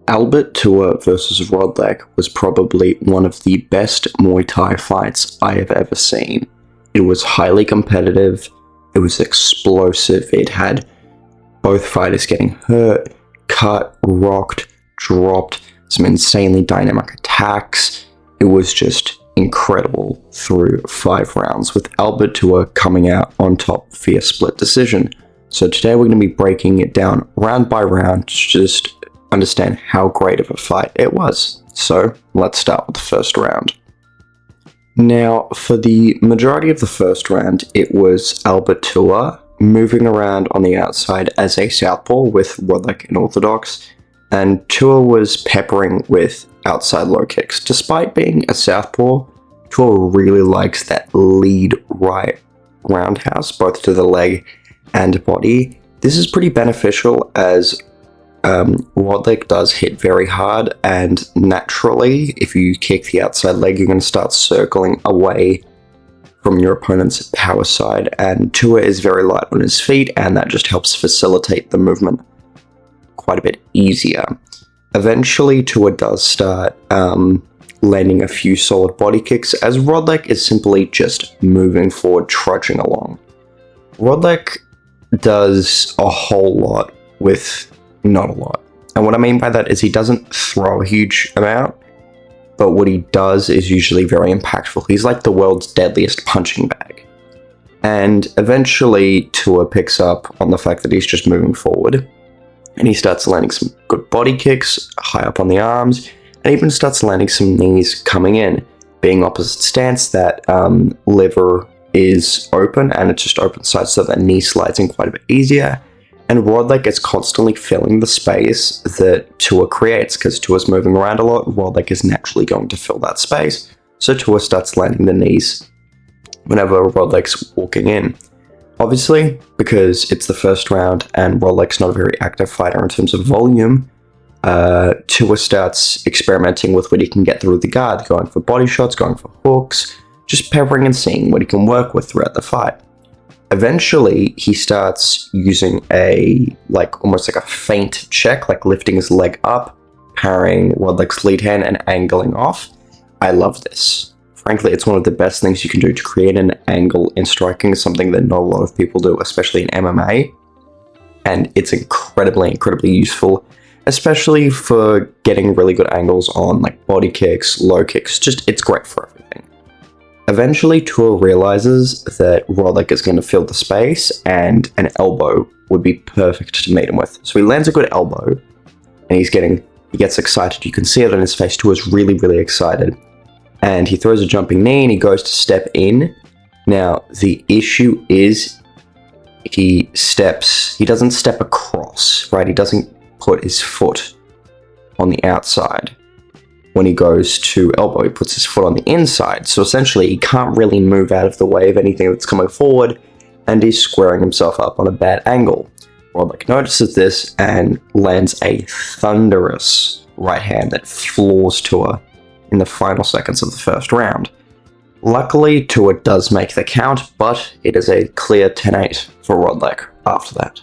Albert Tua versus Rodlek was probably one of the best Muay Thai fights I have ever seen. It was highly competitive, it was explosive, it had both fighters getting hurt, cut, rocked, dropped, some insanely dynamic attacks. It was just incredible through 5 rounds, with Albert Tua coming out on top via split decision. So today we're going to be breaking it down round by round to just understand how great of a fight it was. So let's start with the first round. Now, for the majority of the first round, it was Albert Tua moving around on the outside as a southpaw with rodlek and orthodox, and Tua was peppering with outside low kicks. Despite being a southpaw, Tua really likes that lead right roundhouse, both to the leg and body. This is pretty beneficial as rodlek does hit very hard, and naturally, if you kick the outside leg, you're going to start circling away from your opponent's power side, and Tua is very light on his feet, and that just helps facilitate the movement quite a bit easier. Eventually, Tua does start landing a few solid body kicks, as rodlek is simply just moving forward, trudging along. Rodlek does a whole lot with not a lot. And what I mean by that is he doesn't throw a huge amount, but what he does is usually very impactful. He's like the world's deadliest punching bag. And eventually Tua picks up on the fact that he's just moving forward, and he starts landing some good body kicks high up on the arms, and even starts landing some knees coming in, being opposite stance. That liver is open, and it's just open side, so that knee slides in quite a bit easier. And rodlek is constantly filling the space that Tua creates, because Tua's moving around a lot. Rodlek is naturally going to fill that space, so Tua starts landing the knees whenever rodlek's walking in. Obviously, because it's the first round and rodlek's not a very active fighter in terms of volume, Tua starts experimenting with what he can get through the guard, going for body shots, going for hooks, just peppering and seeing what he can work with throughout the fight. Eventually, he starts using almost like a feint check, like lifting his leg up, parrying rodlek's lead hand and angling off. I love this. Frankly, it's one of the best things you can do to create an angle in striking, something that not a lot of people do, especially in MMA. And it's incredibly useful, especially for getting really good angles on like body kicks, low kicks. Just, it's great for everything. Eventually, Tua realizes that rodlek is going to fill the space, and an elbow would be perfect to meet him with. So he lands a good elbow, and he gets excited. You can see it on his face. Tua's really excited. And he throws a jumping knee, and he goes to step in. Now, the issue is he doesn't step across, right? He doesn't put his foot on the outside. When he goes to elbow, he puts his foot on the inside. So essentially, he can't really move out of the way of anything that's coming forward, and he's squaring himself up on a bad angle. Rodlek notices this and lands a thunderous right hand that floors Tua in the final seconds of the first round. Luckily, Tua does make the count, but it is a clear 10-8 for rodlek after that.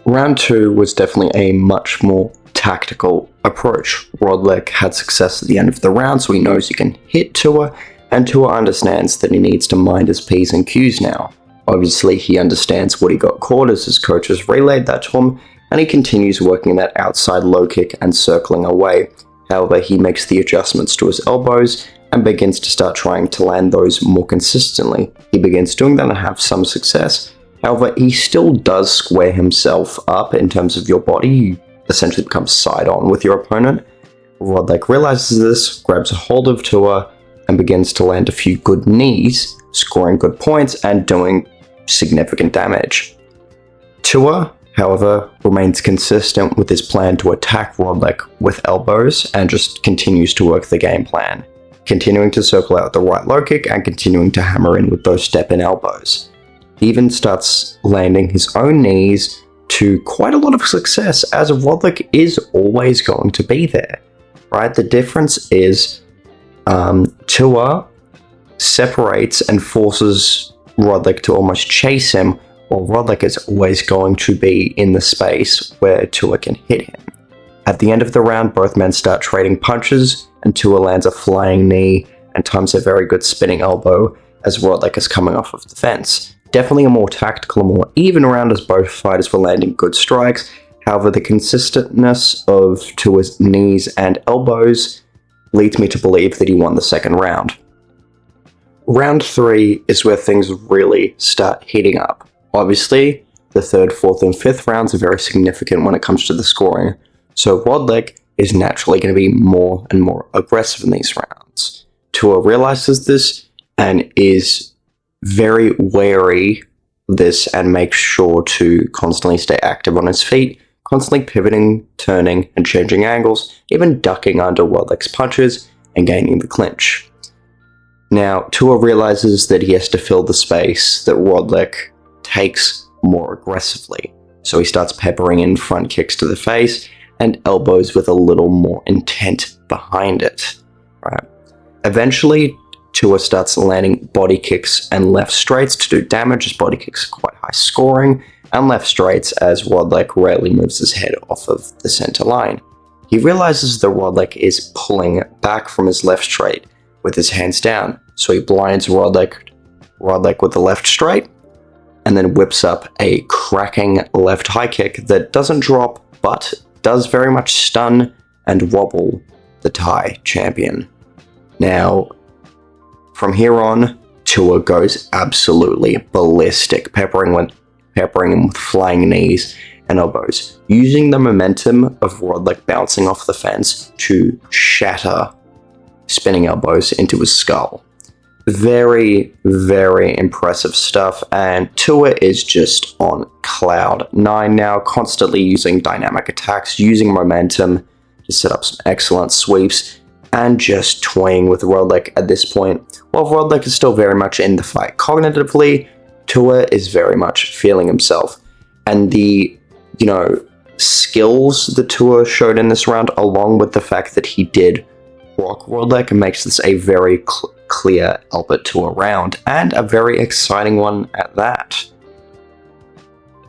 Round 2 was definitely a much more tactical approach. Rodlek had success at the end of the round, so he knows he can hit Tua, and Tua understands that he needs to mind his P's and Q's now. Obviously, he understands what he got caught as his coaches relayed that to him, and he continues working that outside low kick and circling away. However, he makes the adjustments to his elbows and begins to start trying to land those more consistently. He begins doing that and have some success. However, he still does square himself up in terms of your body. You essentially becomes side-on with your opponent. Rodlek realizes this, grabs a hold of Tua, and begins to land a few good knees, scoring good points and doing significant damage. Tua, however, remains consistent with his plan to attack rodlek with elbows and just continues to work the game plan, continuing to circle out the right low kick and continuing to hammer in with those step-in elbows. He even starts landing his own knees to quite a lot of success, as rodlek is always going to be there, right? The difference is Tua separates and forces rodlek to almost chase him, while rodlek is always going to be in the space where Tua can hit him. At the end of the round, both men start trading punches, and Tua lands a flying knee and times a very good spinning elbow as Rodlek is coming off of the fence. Definitely a more tactical and more even round as both fighters were landing good strikes. However, the consistentness of Tua's knees and elbows leads me to believe that he won the second round. Round 3 is where things really start heating up. Obviously, the 3rd, 4th, and 5th rounds are very significant when it comes to the scoring, so Rodlek is naturally going to be more and more aggressive in these rounds. Tua realizes this and is very wary of this and makes sure to constantly stay active on his feet, constantly pivoting, turning, and changing angles, even ducking under Rodlek's punches and gaining the clinch. Now, Tua realizes that he has to fill the space that Rodlek takes more aggressively, so he starts peppering in front kicks to the face and elbows with a little more intent behind it. Right. Eventually, Tua starts landing body kicks and left straights to do damage, as body kicks are quite high scoring, and left straights as Rodlek rarely moves his head off of the center line. He realizes that Rodlek is pulling back from his left straight with his hands down, so he blinds Rodlek with the left straight, and then whips up a cracking left high kick that doesn't drop, but does very much stun and wobble the Thai champion. Now, from here on, Tua goes absolutely ballistic, peppering him with flying knees and elbows, using the momentum of Rodlek bouncing off the fence to shatter spinning elbows into his skull. Very, very impressive stuff, and Tua is just on cloud 9 now, constantly using dynamic attacks, using momentum to set up some excellent sweeps, and just toying with Rodlek at this point. While Rodlek is still very much in the fight cognitively, Tua is very much feeling himself. And the, skills that Tua showed in this round, along with the fact that he did rock Rodlek, makes this a very clear Albert Tua round, and a very exciting one at that.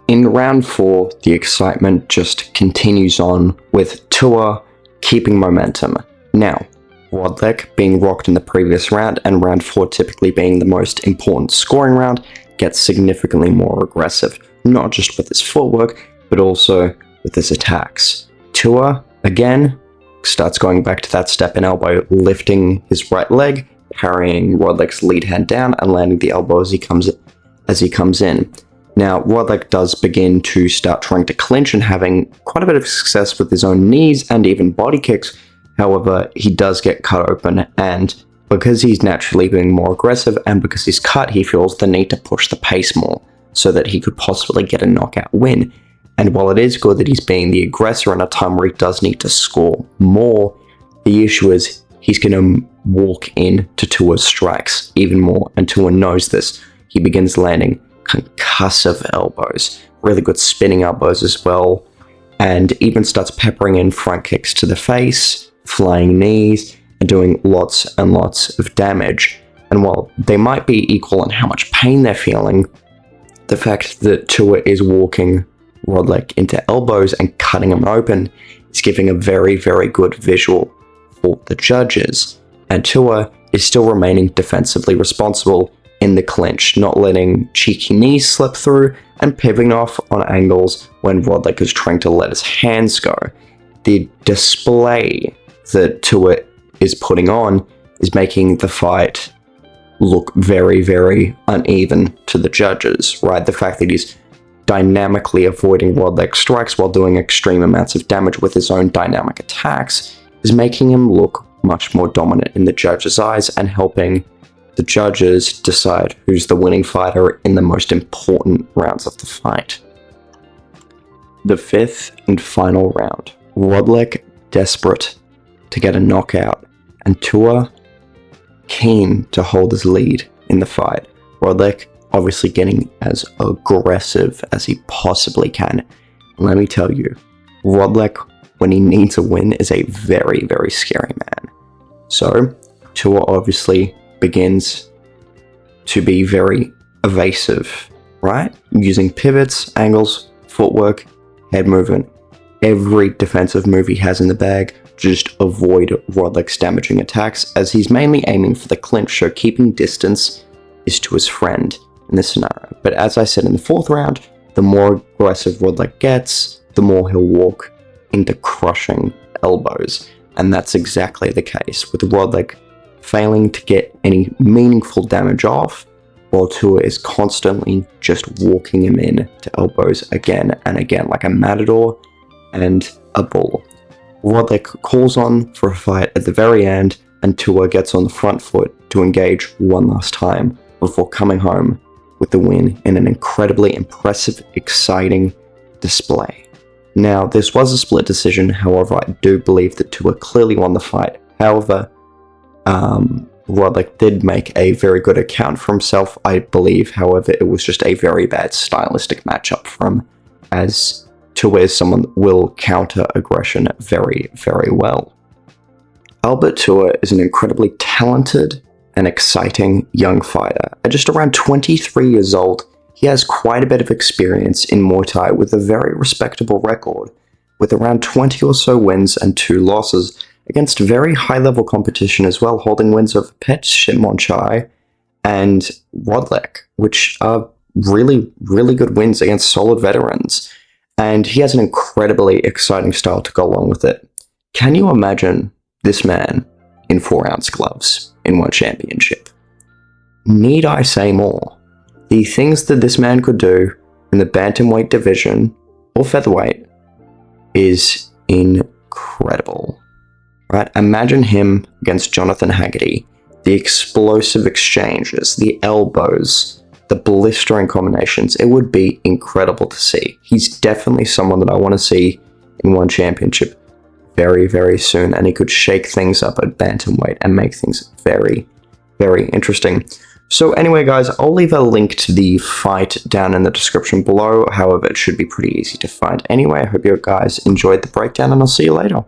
In round 4, the excitement just continues on, with Tua keeping momentum. Now, Rodlek being rocked in the previous round, and round 4 typically being the most important scoring round, gets significantly more aggressive, not just with his footwork, but also with his attacks. Tua, again, starts going back to that step and elbow, lifting his right leg, carrying Rodlek's lead hand down, and landing the elbow as he comes in. Now, Rodlek does begin to start trying to clinch and having quite a bit of success with his own knees and even body kicks. However, he does get cut open, and because he's naturally being more aggressive and because he's cut, he feels the need to push the pace more so that he could possibly get a knockout win. And while it is good that he's being the aggressor in a time where he does need to score more, the issue is he's going to walk into Tua's strikes even more, and Tua knows this. He begins landing concussive elbows, really good spinning elbows as well, and even starts peppering in front kicks to the face, flying knees, and doing lots and lots of damage. And while they might be equal in how much pain they're feeling, the fact that Tua is walking Rodlek into elbows and cutting him open is giving a very, very good visual for the judges. And Tua is still remaining defensively responsible in the clinch, not letting cheeky knees slip through and pivoting off on angles when Rodlek is trying to let his hands go. The display that Tua is putting on is making the fight look very, very uneven to the judges, right? The fact that he's dynamically avoiding Rodlek's strikes while doing extreme amounts of damage with his own dynamic attacks is making him look much more dominant in the judges' eyes and helping the judges decide who's the winning fighter in the most important rounds of the fight. The 5th and final round. Rodlek desperate to get a knockout, and Tua keen to hold his lead in the fight. Rodlek obviously getting as aggressive as he possibly can. And let me tell you, Rodlek, when he needs a win, is a very, very scary man. So, Tua obviously begins to be very evasive, right? Using pivots, angles, footwork, head movement, every defensive move he has in the bag to just avoid Rodlek's damaging attacks, as he's mainly aiming for the clinch, so keeping distance is to his friend in this scenario. But as I said in the 4th round, the more aggressive Rodlek gets, the more he'll walk into crushing elbows. And that's exactly the case, with Rodlek failing to get any meaningful damage off, while Tua is constantly just walking him in to elbows again and again, like a matador and a bull. Rodlek calls on for a fight at the very end, and Tua gets on the front foot to engage one last time before coming home with the win in an incredibly impressive, exciting display. Now, this was a split decision, however, I do believe that Tua clearly won the fight. However, Rodlek did make a very good account for himself, I believe. However, it was just a very bad stylistic matchup for him, as Tua is someone that will counter aggression very, very well. Albert Tua is an incredibly talented and exciting young fighter. At just around 23 years old, he has quite a bit of experience in Muay Thai with a very respectable record, with around 20 or so wins and 2 losses, against very high-level competition as well, holding wins over Pet Shimon and Rodlek, which are really, really good wins against solid veterans. And he has an incredibly exciting style to go along with it. Can you imagine this man in 4-ounce gloves in one championship? Need I say more? The things that this man could do in the bantamweight division, or featherweight, is incredible. Right? Imagine him against Jonathan Haggerty. The explosive exchanges, the elbows, the blistering combinations. It would be incredible to see. He's definitely someone that I want to see in one championship very, very soon, and he could shake things up at bantamweight and make things very, very interesting. So anyway, guys, I'll leave a link to the fight down in the description below. However, it should be pretty easy to find anyway. I hope you guys enjoyed the breakdown, and I'll see you later.